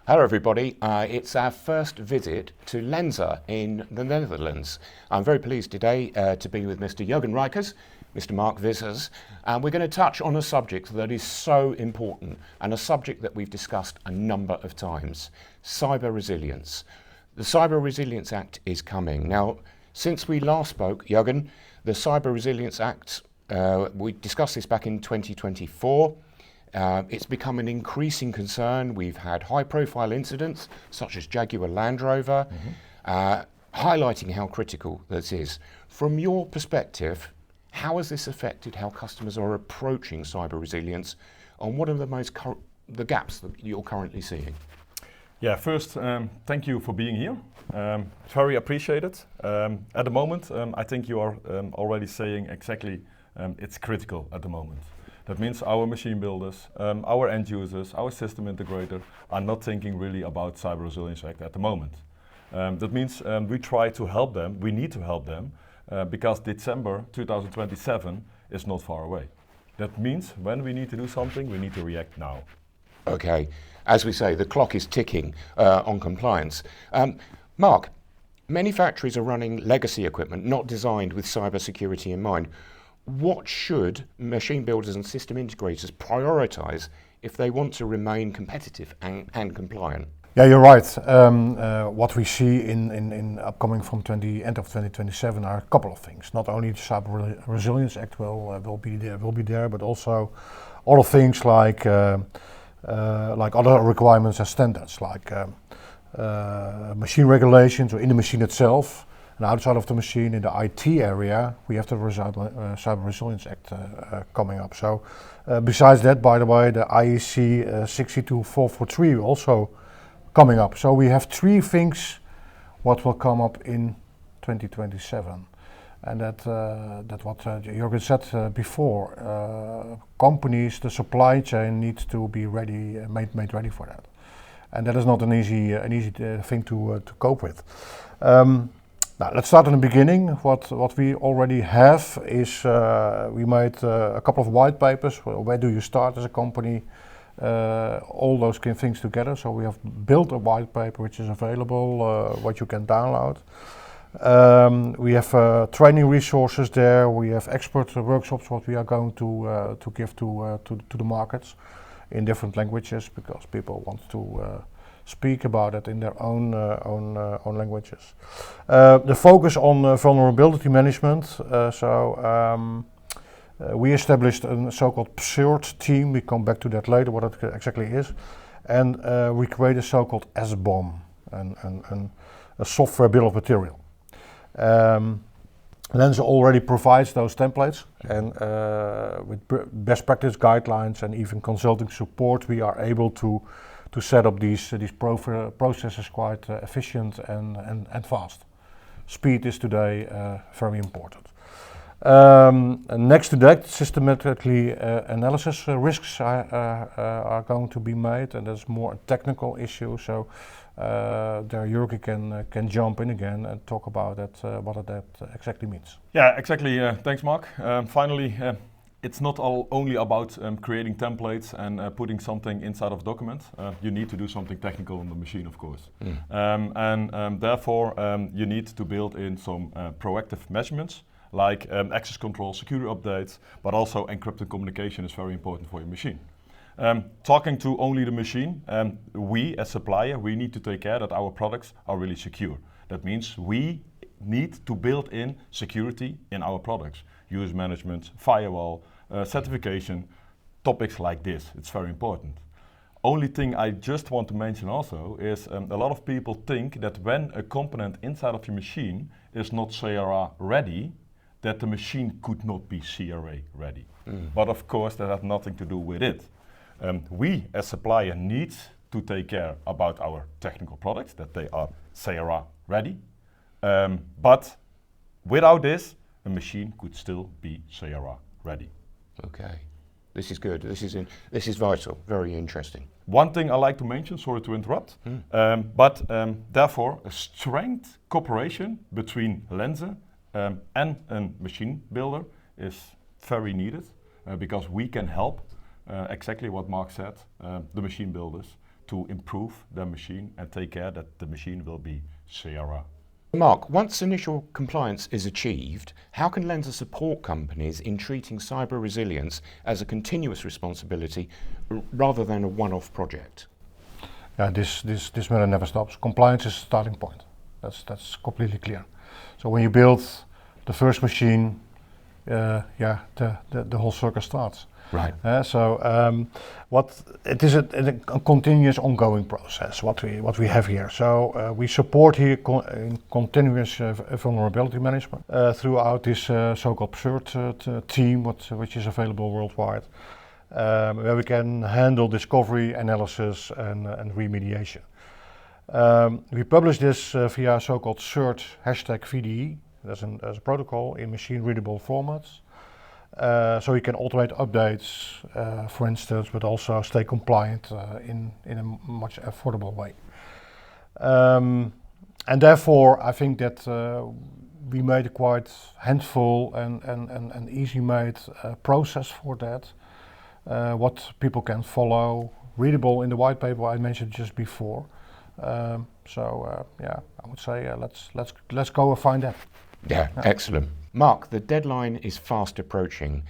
Hello everybody, it's our first visit to Lenze in the Netherlands. I'm very pleased today to be with Mr. Jurgen Rijkers, Mr. Marc Vissers, and we're going to touch on a subject that is so important and a subject that we've discussed a number of times, cyber resilience. The Cyber Resilience Act is coming. Now, since we last spoke, Jurgen, the Cyber Resilience Act, we discussed this back in 2024. It's become an increasing concern. We've had high-profile incidents, such as Jaguar Land Rover, highlighting how critical this is. From your perspective, how has this affected how customers are approaching cyber resilience, and what are the gaps that you're currently seeing? Yeah, first, thank you for being here. Very appreciated. At the moment, I think you are already saying exactly it's critical at the moment. That means our machine builders, our end users, our system integrator are not thinking really about Cyber Resilience Act at the moment. That means we try to help them, we need to help them, because December 2027 is not far away. That means when we need to do something, we need to react now. Okay, as we say, the clock is ticking on compliance. Marc, many factories are running legacy equipment not designed with cybersecurity in mind. What should machine builders and system integrators prioritise if they want to remain competitive and compliant? Yeah, you're right. What we see in upcoming from end of 2027 are a couple of things. Not only the Cyber Resilience Act will be there, but also other things like other requirements and standards, like machine regulations or in the machine itself. And outside of the machine, in the IT area, we have the Cyber Resilience Act coming up. So besides that, by the way, the IEC 62443 also coming up. So we have three things what will come up in 2027. And that what Jurgen said before, companies, the supply chain needs to be ready, made ready for that. And that is not an easy thing to cope with. Now, let's start in the beginning. What we already have is we made a couple of white papers. Where do you start as a company? All those things together. So we have built a white paper which is available, what you can download. We have training resources there. We have expert workshops what we are going to give to the markets in different languages, because people want to speak about it in their own languages. The focus on vulnerability management. We established a so-called PSIRT team. We come back to that later, what it exactly is. And we create a so-called SBOM, a software bill of material. Lenze already provides those templates, and with best practice guidelines and even consulting support, we are able to set up these processes quite efficient and fast. Speed is today very important. Next to that, systematically analysis risks are going to be made, and that's more a technical issue. So there Jurgen can jump in again and talk about that, what that exactly means. Yeah, exactly. Thanks, Marc. Finally, it's not only about creating templates and putting something inside of a document. You need to do something technical on the machine, of course. Therefore, you need to build in some proactive measurements, like access control, security updates, but also encrypted communication is very important for your machine. Talking to only the machine, we as supplier, we need to take care that our products are really secure. That means we need to build in security in our products. User management, firewall, certification, topics like this. It's very important. Only thing I just want to mention also is a lot of people think that when a component inside of your machine is not CRA ready, that the machine could not be CRA ready. But of course that has nothing to do with it. We as supplier need to take care about our technical products, that they are CRA ready. But without this, a machine could still be CRA ready. Okay, this is good. This is vital. Very interesting. One thing I like to mention, sorry to interrupt, therefore a strength cooperation between Lenze and a machine builder is very needed, because we can help exactly what Marc said, the machine builders, to improve their machine and take care that the machine will be CRR. Mark, once initial compliance is achieved, how can Lenze support companies in treating cyber resilience as a continuous responsibility rather than a one-off project? Yeah, this matter never stops. Compliance is the starting point. That's completely clear. So when you build the first machine, the whole circle starts. Right. It is a continuous, ongoing process. What we have here. So we support here in continuous vulnerability management throughout this so-called PSIRT team, which is available worldwide, where we can handle discovery, analysis, and remediation. We publish this via so-called CERT #VDE. That's a protocol in machine-readable formats. So you can automate updates, for instance, but also stay compliant in a much affordable way. And therefore, I think that we made a quite handful and easy-made process for that. What people can follow, readable in the white paper I mentioned just before. I would say let's go and find that. Yeah, excellent. Mark, the deadline is fast approaching.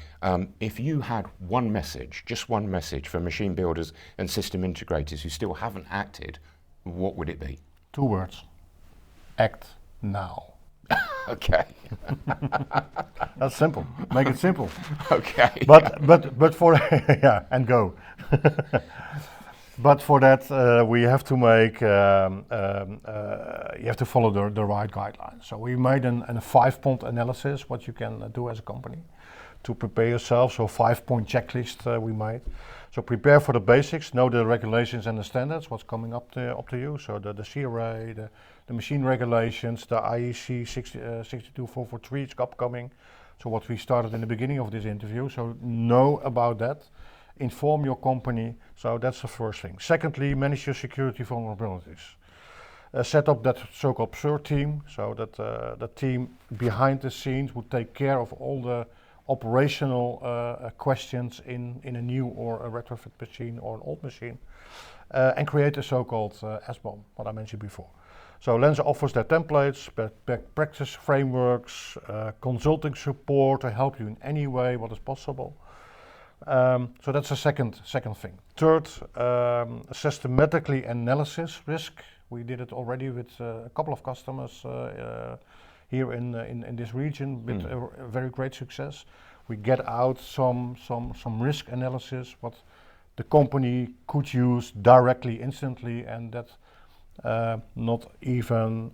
If you had one message, just one message for machine builders and system integrators who still haven't acted, what would it be? 2 words. Act now. Okay. That's simple. Make it simple. Okay. But for and go. But for that, we have to make. You have to follow the right guidelines. So we made a 5-point analysis. What you can do as a company to prepare yourself. So 5-point checklist we made. So prepare for the basics. Know the regulations and the standards. What's coming up to you. So the CRA, the machine regulations, the IEC 62443 is upcoming. So what we started in the beginning of this interview. So know about that. Inform your company, so that's the first thing. Secondly, manage your security vulnerabilities. Set up that so-called PSIRT team, so that the team behind the scenes would take care of all the operational questions in a new or a retrofit machine or an old machine, and create a so-called SBOM, what I mentioned before. So Lenze offers their templates, practice frameworks, consulting support to help you in any way what is possible. So that's the second thing. Third, systematically analysis risk. We did it already with a couple of customers here in this region with a very great success. We get out some risk analysis, what the company could use directly, instantly, and that not even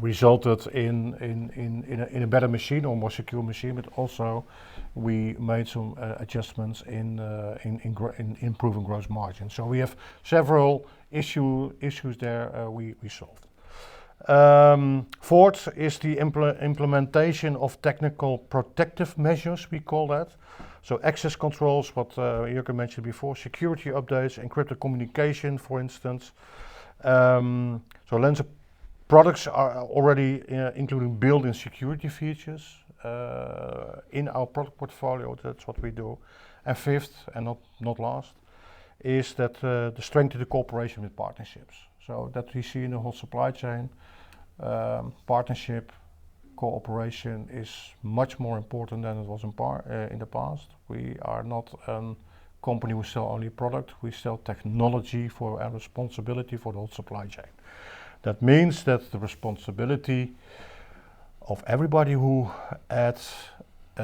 resulted in a better machine or more secure machine, but also we made some adjustments in improving gross margin. So we have several issues there we solved. Fourth is the implementation of technical protective measures, we call that. So access controls, what Jurgen mentioned before, security updates, encrypted communication, for instance. So Lenze products are already including built-in security features in our product portfolio. That's what we do. And fifth, and not last, is that the strength of the cooperation with partnerships. So that we see in the whole supply chain, partnership, cooperation is much more important than it was in the past. We are not a company who sell only product, we sell technology for our responsibility for the whole supply chain. That means that the responsibility of everybody who adds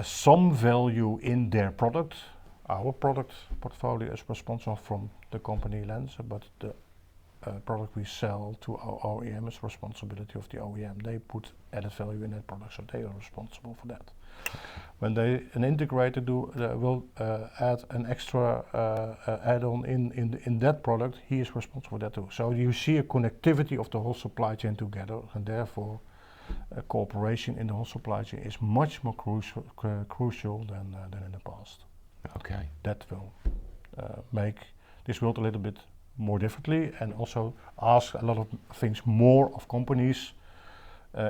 some value in their product, our product portfolio is responsible from the company Lenze, but the product we sell to our OEM is responsibility of the OEM. They put added value in that product, so they are responsible for that. When an integrator will add an extra add-on in that product, he is responsible for that too. So you see a connectivity of the whole supply chain together, and therefore cooperation in the whole supply chain is much more crucial than in the past. Okay. That will make this world a little bit more differently, and also ask a lot of things more of companies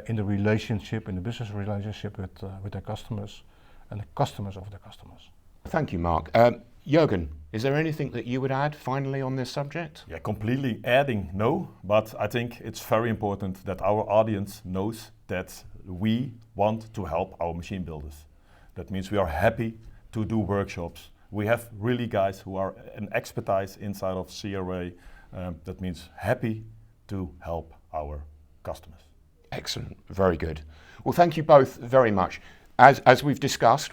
in the relationship, in the business relationship with their customers and the customers of their customers. Thank you, Mark. Jurgen, is there anything that you would add finally on this subject? Yeah, completely adding, no, but I think it's very important that our audience knows that we want to help our machine builders. That means we are happy to do workshops. We have really guys who are an expertise inside of CRA. That means happy to help our customers. Excellent, very good. Well, thank you both very much. As we've discussed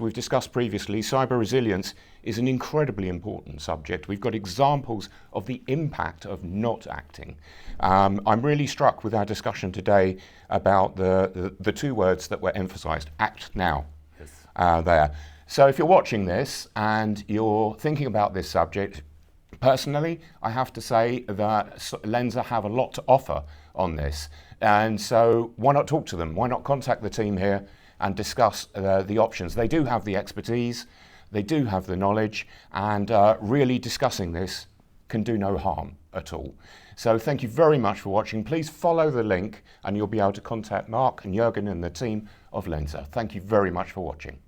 previously, cyber resilience is an incredibly important subject. We've got examples of the impact of not acting. I'm really struck with our discussion today about the two words that were emphasized, act now. Yes. There. So if you're watching this and you're thinking about this subject, personally, I have to say that Lenze have a lot to offer on this. And so why not talk to them? Why not contact the team here and discuss the options? They do have the expertise, they do have the knowledge, and really discussing this can do no harm at all. So thank you very much for watching. Please follow the link and you'll be able to contact Mark and Jurgen and the team of Lenze. Thank you very much for watching.